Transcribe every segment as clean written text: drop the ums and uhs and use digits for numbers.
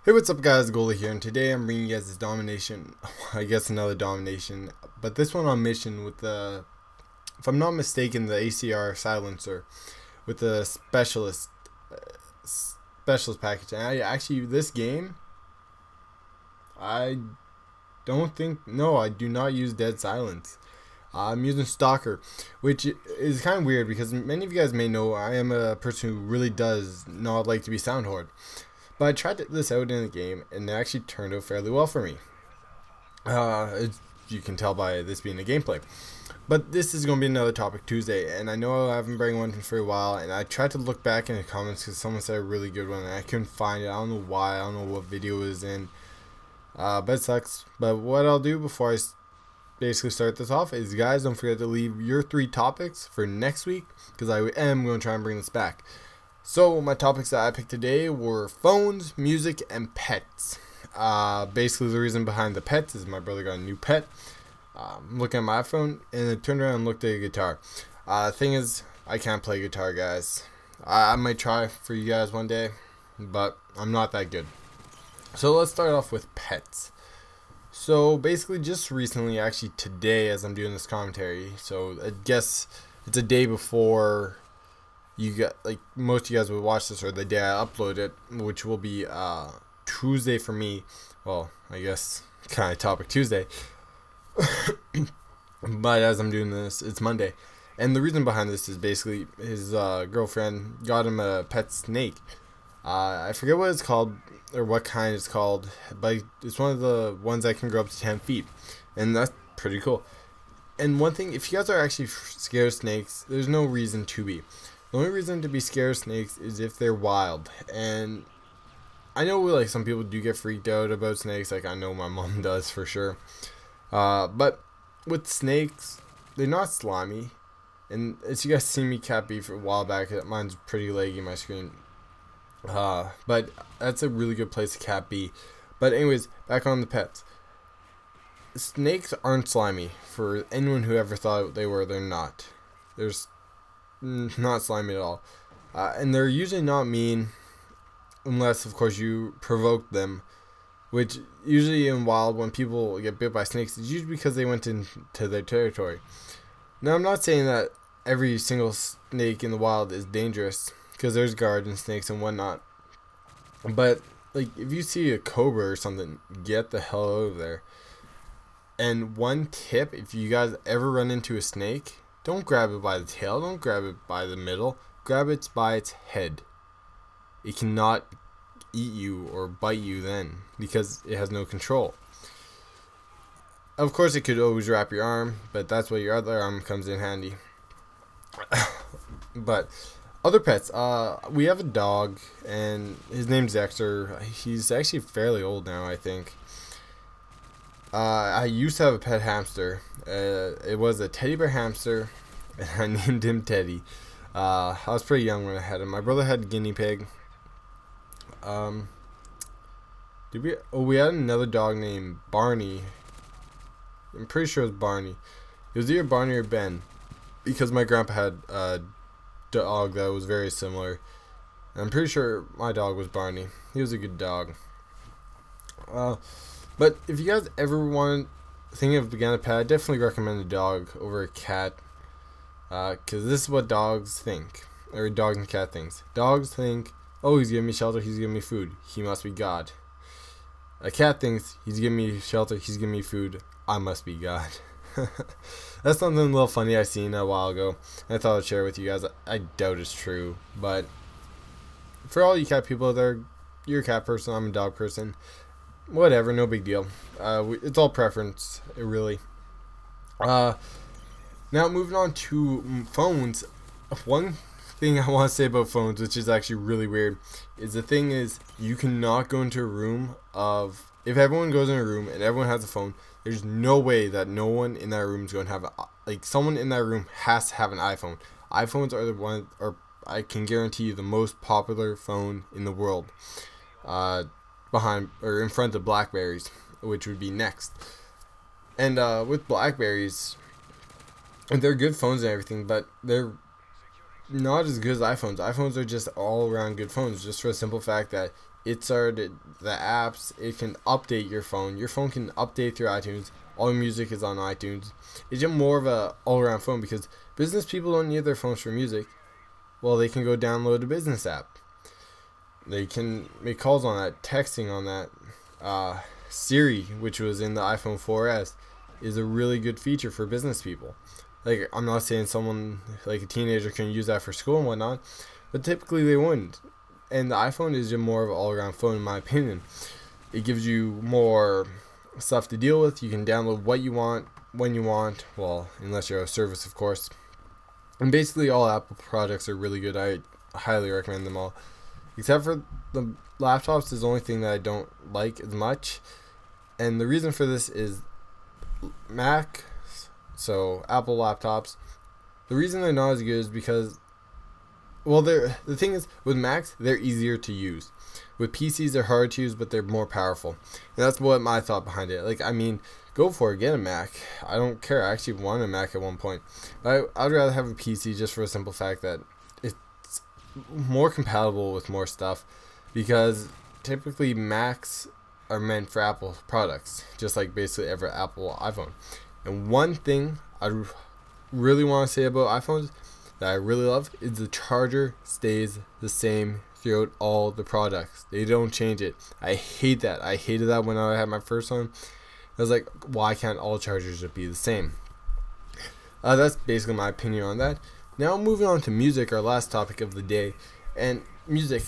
Hey, what's up guys, Gola here, and today I'm bringing you guys this domination, I guess another domination, but this one on mission with the, if I'm not mistaken, the ACR silencer with the specialist package. And I actually, this game, I don't think, no, I do not use dead silence. I'm using Stalker, which is kind of weird because many of you guys may know I am a person who really does not like to be sound hoard. But I tried this out in the game, and it actually turned out fairly well for me. You can tell by this being a gameplay. But this is going to be another topic Tuesday, and I know I haven't brought one for a while, and I tried to look back in the comments because someone said a really good one, and I couldn't find it. I don't know why, I don't know what video it was in, but it sucks. But what I'll do before I basically start this off is, guys, don't forget to leave your 3 topics for next week, because I am going to try and bring this back. So my topics that I picked today were phones, music, and pets. Basically the reason behind the pets is my brother got a new pet. I'm looking at my phone and I turned around and looked at a guitar. Thing is, I can't play guitar, guys. I might try for you guys one day, but I'm not that good. So let's start off with pets. So basically just recently, actually today as I'm doing this commentary, so I guess it's a day before you got, like, most of you guys would watch this, or the day I upload it, which will be Tuesday for me. Well, I guess kind of topic Tuesday. But as I'm doing this, it's Monday. And the reason behind this is basically his girlfriend got him a pet snake. I forget what it's called, or what kind it's called, but it's one of the ones that can grow up to 10 feet. And that's pretty cool. And one thing, if you guys are actually scared of snakes, there's no reason to be. The only reason to be scared of snakes is if they're wild. And I know, like, some people do get freaked out about snakes, like I know my mom does for sure. But with snakes, they're not slimy. And as you guys see me cat beef a while back, mine's pretty laggy, my screen. But that's a really good place to cat be. But anyways, back on the pets. Snakes aren't slimy. For anyone who ever thought they were, they're not. There's not slimy at all, and they're usually not mean unless of course you provoke them, which usually in wild, when people get bit by snakes, it's usually because they went into their territory. Now I'm not saying that every single snake in the wild is dangerous, because there's garden snakes and whatnot, but like if you see a cobra or something, get the hell out of there. And one tip, if you guys ever run into a snake, don't grab it by the tail, don't grab it by the middle, grab it by its head. It cannot eat you or bite you then, because it has no control. Of course it could always wrap your arm, but that's where your other arm comes in handy. But other pets, we have a dog, and his name's Dexter. He's actually fairly old now, I think. I used to have a pet hamster. It was a teddy bear hamster, and I named him Teddy. I was pretty young when I had him. My brother had a guinea pig. We had another dog named Barney. I'm pretty sure it was Barney. It was either Barney or Ben, because my grandpa had a dog that was very similar. I'm pretty sure my dog was Barney. He was a good dog. But if you guys ever want thinking of getting a pet, I definitely recommend a dog over a cat, because this is what dogs think, or dog and cat things. Dogs think, oh, he's giving me shelter, he's giving me food, he must be God. A cat thinks, he's giving me shelter, he's giving me food, I must be God. That's something a little funny I seen a while ago, and I thought I'd share with you guys. I doubt it's true, but for all you cat people there, you're a cat person, I'm a dog person. Whatever, no big deal. It's all preference, really. Now moving on to phones. One thing I want to say about phones, which is actually really weird, is the thing is, you cannot go into a room of, if everyone goes in a room and everyone has a phone, there's no way that no one in that room is going to have like, someone in that room has to have an iPhone. iPhones are the one, or I can guarantee you, the most popular phone in the world. Behind or in front of Blackberries, which would be next. And with Blackberries, they're good phones and everything, but they're not as good as iPhones. iPhones are just all around good phones, just for the simple fact that it started the apps. It can update your phone. Your phone can update through iTunes. All your music is on iTunes. It's just more of a all around phone because business people don't need their phones for music. Well, they can go download a business app. They can make calls on that, texting on that. Siri, which was in the iPhone 4S, is a really good feature for business people. Like, I'm not saying someone like a teenager can use that for school and whatnot, but typically they wouldn't. And the iPhone is just more of an all-around phone, in my opinion. It gives you more stuff to deal with. You can download what you want, when you want. Well, unless you're a service, of course. And basically, all Apple products are really good. I highly recommend them all. Except for the laptops is the only thing that I don't like as much. And the reason for this is Mac, so Apple laptops, the reason they're not as good is because, well, the thing is, with Macs, they're easier to use. With PCs, they're hard to use, but they're more powerful. And that's what my thought behind it. Like, I mean, go for it, get a Mac. I don't care. I actually wanted a Mac at one point. But I'd rather have a PC just for a simple fact that it's more compatible with more stuff. Because typically Macs are meant for Apple products, just like basically every Apple iPhone. And one thing I really want to say about iPhones that I really love is the charger stays the same throughout all the products. They don't change it. I hate that. I hated that when I had my first one. I was like, why can't all chargers be the same? That's basically my opinion on that. Now moving on to music, our last topic of the day. And music,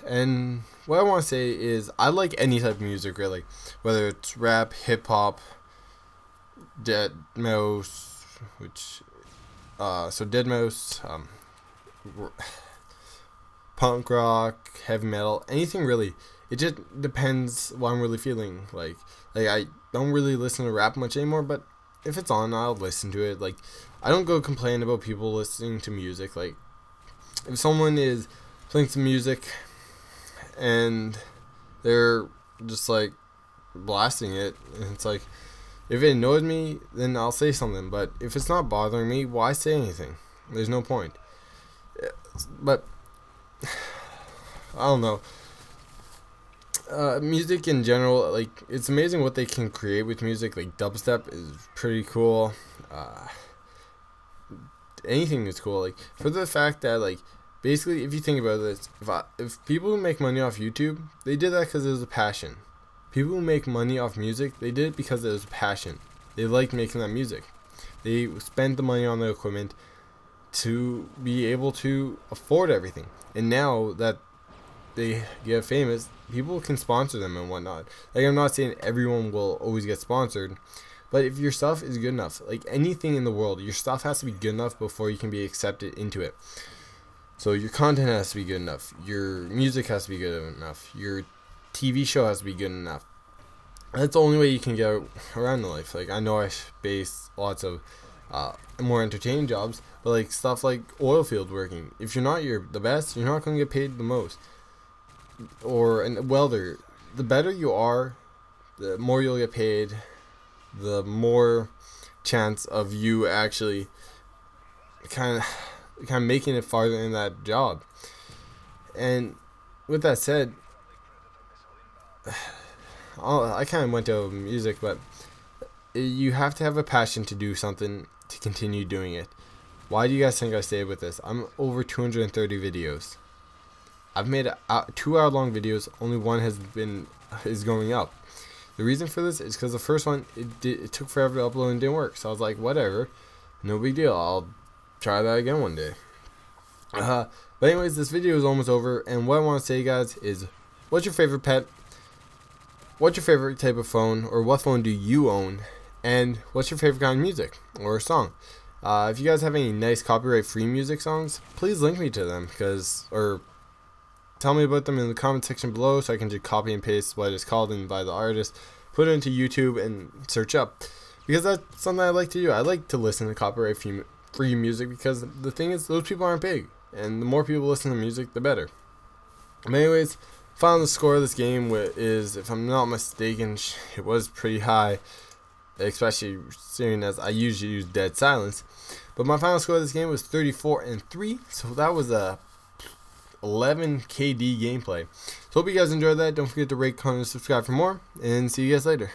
and what I want to say is I like any type of music, really, whether it's rap, hip hop, Deadmau5, which so Deadmau5, punk rock, heavy metal, anything really. It just depends what I'm really feeling. Like I don't really listen to rap much anymore, but if it's on, I'll listen to it. Like, I don't go complain about people listening to music. Like, if someone is playing some music and they're just like blasting it, and it's like, if it annoys me, then I'll say something. But if it's not bothering me, why say anything? There's no point. But I don't know. Music in general, like, it's amazing what they can create with music. Like, dubstep is pretty cool. Anything is cool. Like, for the fact that, like, basically, if you think about this, if people who make money off YouTube, they did that because it was a passion. People who make money off music, they did it because it was a passion. They liked making that music. They spent the money on the equipment to be able to afford everything. And now that they get famous, people can sponsor them and whatnot. Like, I'm not saying everyone will always get sponsored, but if your stuff is good enough, like anything in the world, your stuff has to be good enough before you can be accepted into it. So your content has to be good enough. Your music has to be good enough. Your TV show has to be good enough. That's the only way you can get around in life. Like, I know I base lots of more entertaining jobs, but like stuff like oil field working, if you're not the best, you're not going to get paid the most. Or a welder, the better you are, the more you'll get paid, the more chance of you actually kind of making it farther in that job. And with that said, I kind of went to music, but you have to have a passion to do something to continue doing it. Why do you guys think I stayed with this? I'm over 230 videos. I've made 2-hour-long videos. Only one is going up. The reason for this is because the first one, it took forever to upload and didn't work. So I was like, whatever, no big deal. I'll try that again one day. But anyways, this video is almost over, and what I want to say, guys, is what's your favorite pet? What's your favorite type of phone, or what phone do you own? And what's your favorite kind of music or song? If you guys have any nice copyright-free music songs, please link me to them, or tell me about them in the comment section below so I can just copy and paste what it's called and by the artist, put it into YouTube and search up. Because that's something I like to do. I like to listen to copyright-free music because the thing is, those people aren't big. And the more people listen to music, the better. But anyways, final score of this game is, if I'm not mistaken, it was pretty high. Especially seeing as I usually use dead silence. But But my final score of this game was 34-3. So that was a 11 KD gameplay. So hope you guys enjoyed that. Don't forget to rate, comment, and subscribe for more. And see you guys later.